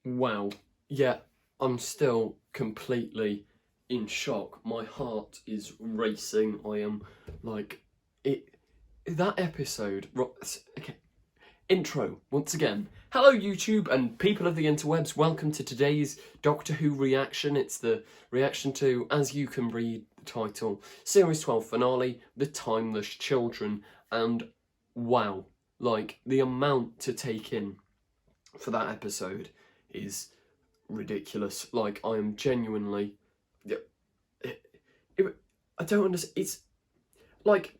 Wow. Yeah, I'm still completely in shock. My heart is racing. I am like it. That episode. Okay. Intro once again. Hello, YouTube and people of the interwebs. Welcome to today's Doctor Who reaction. It's the reaction to, as you can read the title, Series 12 finale, The Timeless Children. And wow, like the amount to take in for that episode is ridiculous. Like, I am genuinely, I don't understand. It's like,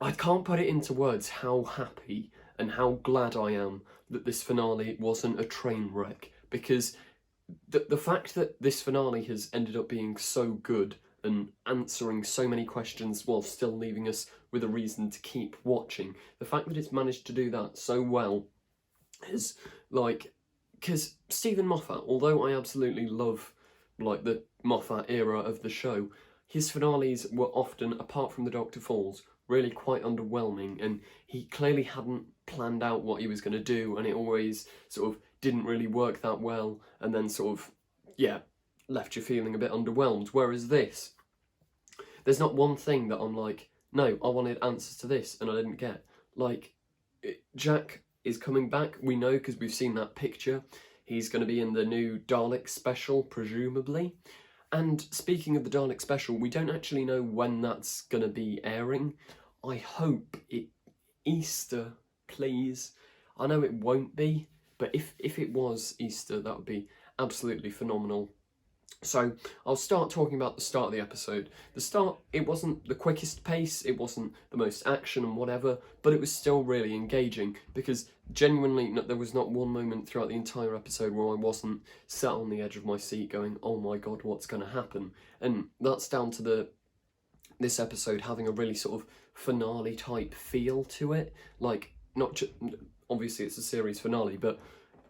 I can't put it into words how happy and how glad I am that this finale wasn't a train wreck, because the fact that this finale has ended up being so good and answering so many questions while still leaving us with a reason to keep watching, the fact that it's managed to do that so well is like, because Stephen Moffat, although I absolutely love like the Moffat era of the show, his finales were often, apart from The Doctor Falls, really quite underwhelming, and he clearly hadn't planned out what he was going to do, and it always sort of didn't really work that well, and then sort of, yeah, left you feeling a bit underwhelmed. Whereas this, there's not one thing that I'm like, no, I wanted answers to this and I didn't get. Like, Jack is coming back, we know, because we've seen that picture. He's going to be in the new Dalek special, presumably. And speaking of the Dalek special, we don't actually know when that's going to be airing. I hope it Easter, please. I know it won't be, but if it was Easter, that would be absolutely phenomenal. So I'll start talking about the start of the episode. The start, it wasn't the quickest pace, it wasn't the most action and whatever, but it was still really engaging, because genuinely there was not one moment throughout the entire episode where I wasn't sat on the edge of my seat going, oh my god, what's going to happen? And that's down to this episode having a really sort of finale type feel to it. Like, not just, obviously it's a series finale, but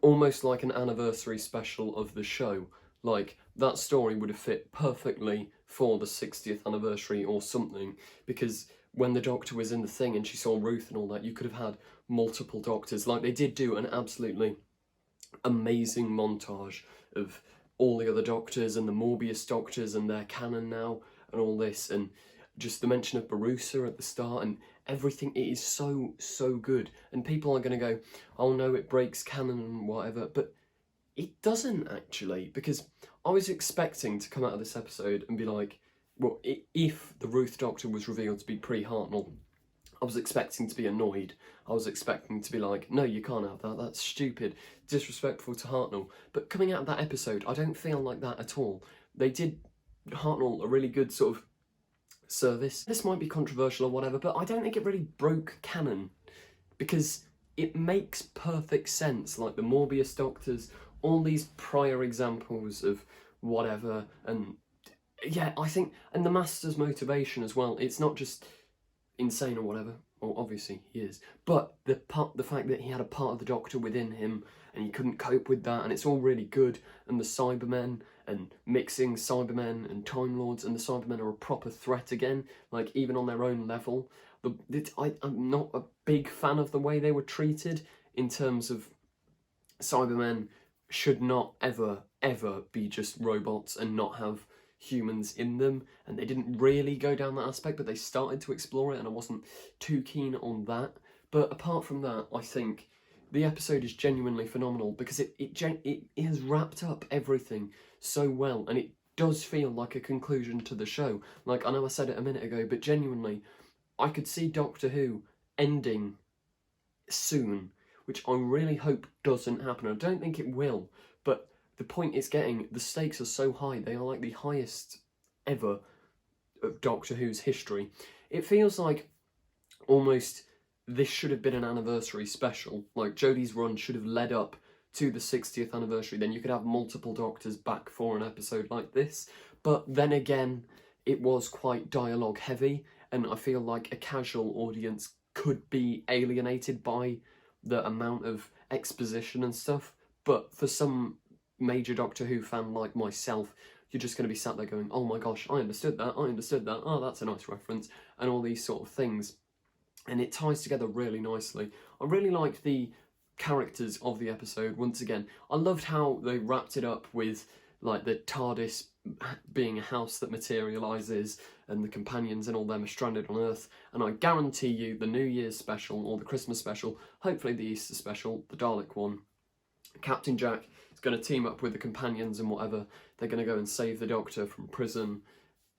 almost like an anniversary special of the show. Like, that story would have fit perfectly for the 60th anniversary or something, because when the Doctor was in the thing and she saw Ruth and all that, you could have had multiple Doctors. Like, they did do an absolutely amazing montage of all the other Doctors and the Morbius Doctors and their canon now and all this, and just the mention of Barusa at the start and everything. It is so good, and people are going to go, oh no, it breaks canon and whatever, but it doesn't actually, because I was expecting to come out of this episode and be like, well, if the Ruth Doctor was revealed to be pre-Hartnell, I was expecting to be annoyed. I was expecting to be like, no, you can't have that, that's stupid, disrespectful to Hartnell. But coming out of that episode, I don't feel like that at all. They did Hartnell a really good sort of service. This might be controversial or whatever, but I don't think it really broke canon, because it makes perfect sense. Like, the Morbius Doctors, all these prior examples of whatever, and yeah, I think, and the Master's motivation as well, it's not just insane or whatever, well, obviously he is, but the fact that he had a part of the Doctor within him and he couldn't cope with that, and it's all really good, and the Cybermen, and mixing Cybermen and Time Lords, and the Cybermen are a proper threat again, like, even on their own level. I'm not a big fan of the way they were treated, in terms of Cybermen should not ever be just robots and not have humans in them, and they didn't really go down that aspect, but they started to explore it, and I wasn't too keen on that. But apart from that, I think the episode is genuinely phenomenal, because it has wrapped up everything so well, and it does feel like a conclusion to the show. Like, I know I said it a minute ago, but genuinely, I could see Doctor Who ending soon, which I really hope doesn't happen. I don't think it will, but the point it's getting, the stakes are so high, they are like the highest ever of Doctor Who's history. It feels like almost this should have been an anniversary special. Like, Jodie's run should have led up to the 60th anniversary, then you could have multiple Doctors back for an episode like this. But then again, it was quite dialogue heavy, and I feel like a casual audience could be alienated by the amount of exposition and stuff. But for some major Doctor Who fan like myself, you're just going to be sat there going, oh my gosh, I understood that, oh, that's a nice reference, and all these sort of things. And it ties together really nicely. I really liked the characters of the episode, once again, I loved how they wrapped it up with like the TARDIS being a house that materialises and the companions and all them are stranded on Earth. And I guarantee you the New Year's special or the Christmas special, hopefully the Easter special, the Dalek one, Captain Jack is going to team up with the companions and whatever. They're going to go and save the Doctor from prison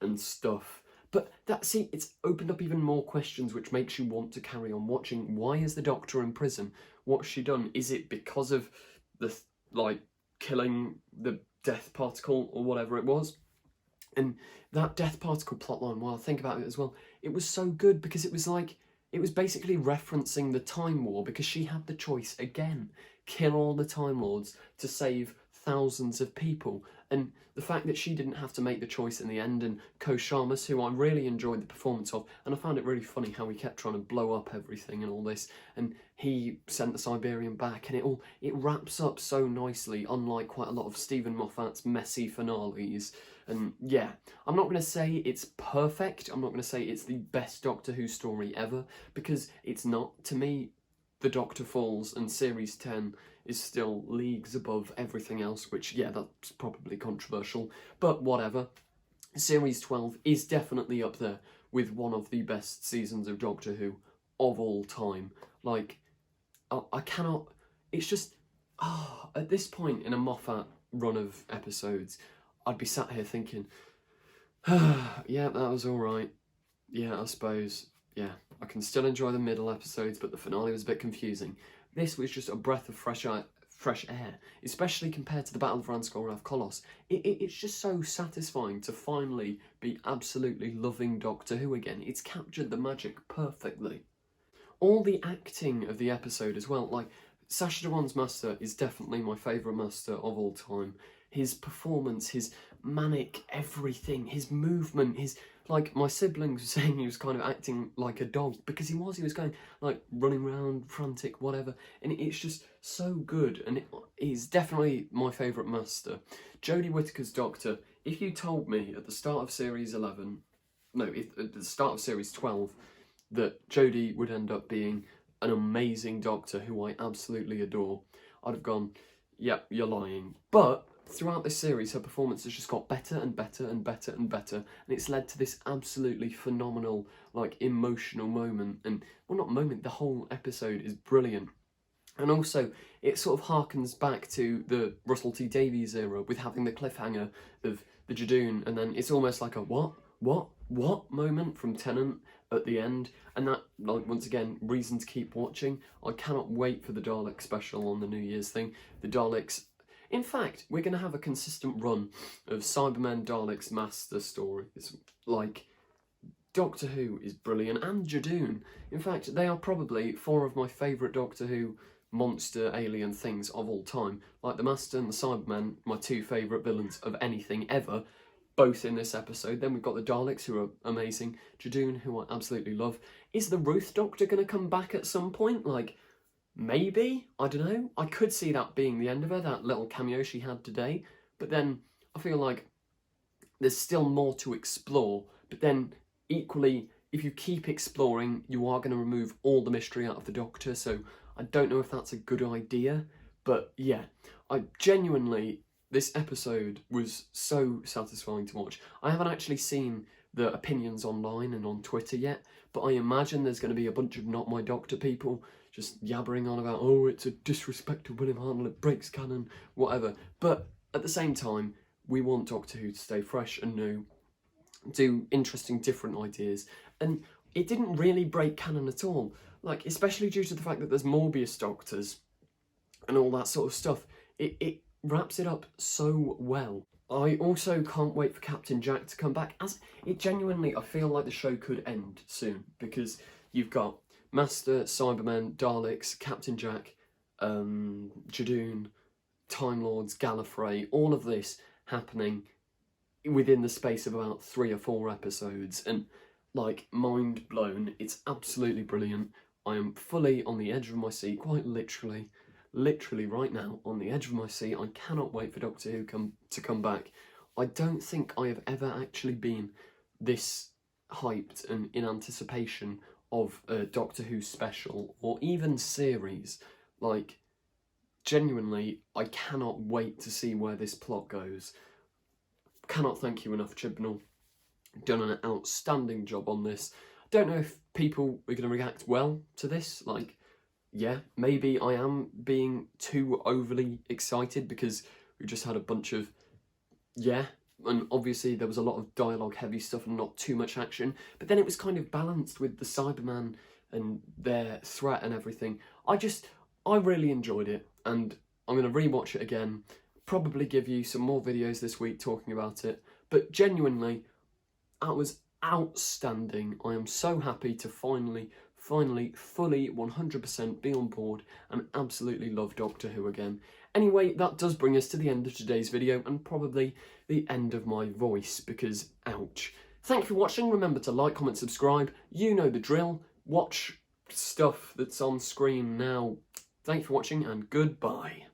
and stuff. But see, it's opened up even more questions, which makes you want to carry on watching. Why is the Doctor in prison? What's she done? Is it because of the, like, killing the death particle or whatever it was? And that death particle plotline, while I think about it as well, it was so good because it was like, it was basically referencing the Time War, because she had the choice again, kill all the Time Lords to save thousands of people. And the fact that she didn't have to make the choice in the end, and Ko Sharmas, who I really enjoyed the performance of, and I found it really funny how he kept trying to blow up everything and all this, and he sent the Siberian back, and it wraps up so nicely, unlike quite a lot of Stephen Moffat's messy finales. And yeah, I'm not going to say it's perfect, I'm not going to say it's the best Doctor Who story ever, because it's not. To me, The Doctor Falls and Series 10 is still leagues above everything else, which, yeah, that's probably controversial, but whatever. Series 12 is definitely up there with one of the best seasons of Doctor Who of all time. Like, I cannot... It's just... at this point in a Moffat run of episodes, I'd be sat here thinking, yeah, that was alright. Yeah, I suppose. Yeah, I can still enjoy the middle episodes, but the finale was a bit confusing. This was just a breath of fresh air, especially compared to the Battle of Ranskorav Kolos. It's just so satisfying to finally be absolutely loving Doctor Who again. It's captured the magic perfectly. All the acting of the episode as well, like, Sacha Dhawan's Master is definitely my favourite Master of all time. His performance, his manic everything, his movement, his... Like, my siblings were saying he was kind of acting like a dog, because he was going, like, running around, frantic, whatever, and it's just so good, and he's definitely my favourite Master. Jodie Whittaker's Doctor, if you told me at the start of Series 11, at the start of Series 12, that Jodie would end up being an amazing Doctor who I absolutely adore, I'd have gone, yep, you're lying. But throughout this series, her performance has just got better and better and better and better, and it's led to this absolutely phenomenal, like, emotional moment. And, well, not moment, the whole episode is brilliant. And also, it sort of harkens back to the Russell T Davies era, with having the cliffhanger of the Jadoon, and then it's almost like a what moment from Tennant at the end. And that, like, once again, reason to keep watching. I cannot wait for the Dalek special on the New Year's thing. The Daleks... In fact, we're going to have a consistent run of Cybermen, Daleks, Master stories. Like, Doctor Who is brilliant, and Jadoon. In fact, they are probably four of my favourite Doctor Who monster alien things of all time. Like the Master and the Cybermen, my two favourite villains of anything ever, both in this episode. Then we've got the Daleks, who are amazing. Jadoon, who I absolutely love. Is the Ruth Doctor going to come back at some point? Like... Maybe? I don't know. I could see that being the end of her, that little cameo she had today. But then I feel like there's still more to explore. But then, equally, if you keep exploring, you are going to remove all the mystery out of the Doctor. So I don't know if that's a good idea. But yeah, I genuinely... This episode was so satisfying to watch. I haven't actually seen the opinions online and on Twitter yet, but I imagine there's going to be a bunch of Not My Doctor people just yabbering on about, oh, it's a disrespect to William Hartnell, it breaks canon, whatever. But at the same time, we want Doctor Who to stay fresh and new, do interesting, different ideas. And it didn't really break canon at all, like, especially due to the fact that there's Morbius Doctors and all that sort of stuff. It wraps it up so well. I also can't wait for Captain Jack to come back, as it genuinely, I feel like the show could end soon, because you've got Master, Cybermen, Daleks, Captain Jack, Jadoon, Time Lords, Gallifrey, all of this happening within the space of about 3 or 4 episodes, and, like, mind blown. It's absolutely brilliant. I am fully on the edge of my seat, quite literally right now, on the edge of my seat. I cannot wait for Doctor Who to come back. I don't think I have ever actually been this hyped and in anticipation of a Doctor Who special, or even series. Like, genuinely, I cannot wait to see where this plot goes. Cannot thank you enough, Chibnal. Done an outstanding job on this. Don't know if people are going to react well to this. Like, yeah, maybe I am being too overly excited because we just had a bunch of, yeah, and obviously there was a lot of dialogue heavy stuff and not too much action, but then it was kind of balanced with the Cyberman and their threat and everything. I really enjoyed it, and I'm going to rewatch it again, probably give you some more videos this week talking about it, but genuinely, that was outstanding. I am so happy to finally, fully 100% be on board and absolutely love Doctor Who again. Anyway, that does bring us to the end of today's video and probably the end of my voice because, ouch. Thank you for watching. Remember to like, comment, subscribe. You know the drill. Watch stuff that's on screen now. Thank you for watching and goodbye.